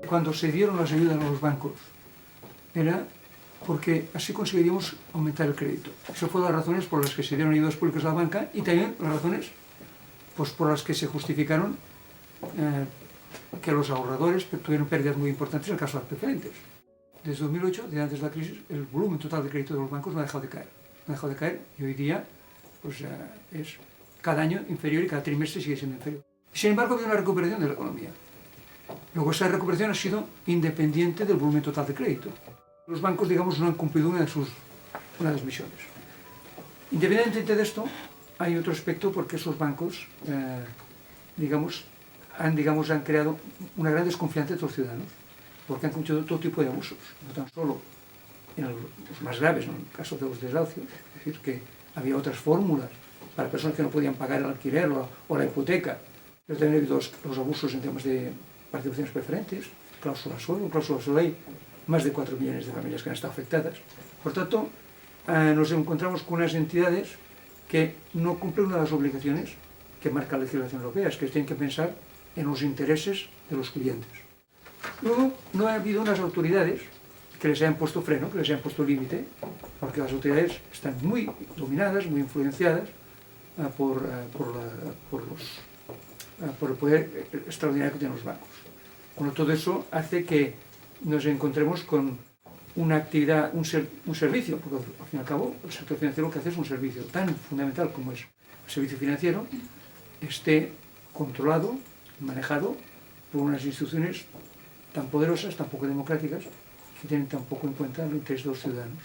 cuando se dieron las ayudas a los bancos era porque así conseguiríamos aumentar el crédito. Eso fue las razones por las que se dieron ayudas públicas a la banca y también las razones pues, por las que se justificaron que los ahorradores tuvieron pérdidas muy importantes en el caso de las preferentes. Desde 2008, desde antes de la crisis, el volumen total de crédito de los bancos no ha dejado de caer. No ha dejado de caer y hoy día pues, es cada año inferior y cada trimestre sigue siendo inferior. Sin embargo, ha habido una recuperación de la economía. Luego, esa recuperación ha sido independiente del volumen total de crédito. Los bancos, digamos, no han cumplido una de las misiones. Independientemente de esto, hay otro aspecto porque esos bancos, han creado una gran desconfianza entre los ciudadanos, porque han cometido todo tipo de abusos, no tan solo en los más graves, ¿no? En el caso de los desahucios, es decir, que había otras fórmulas para personas que no podían pagar el alquiler o la hipoteca, pero también ha habido los abusos en temas de participaciones preferentes, cláusulas suelo, cláusulas ley, más de 4 millones de familias que han estado afectadas. Por tanto, nos encontramos con unas entidades que no cumplen una de las obligaciones que marca la legislación europea, es que tienen que pensar en los intereses de los clientes. Luego, no ha habido unas autoridades que les hayan puesto freno, que les hayan puesto límite, porque las autoridades están muy dominadas, muy influenciadas por el poder extraordinario que tienen los bancos. Bueno, todo eso hace que nos encontremos con una actividad, un servicio, porque al fin y al cabo el sector financiero lo que hace es un servicio tan fundamental como es el servicio financiero, esté controlado, manejado por unas instituciones tan poderosas, tan poco democráticas, que tienen tan poco en cuenta el interés de los ciudadanos.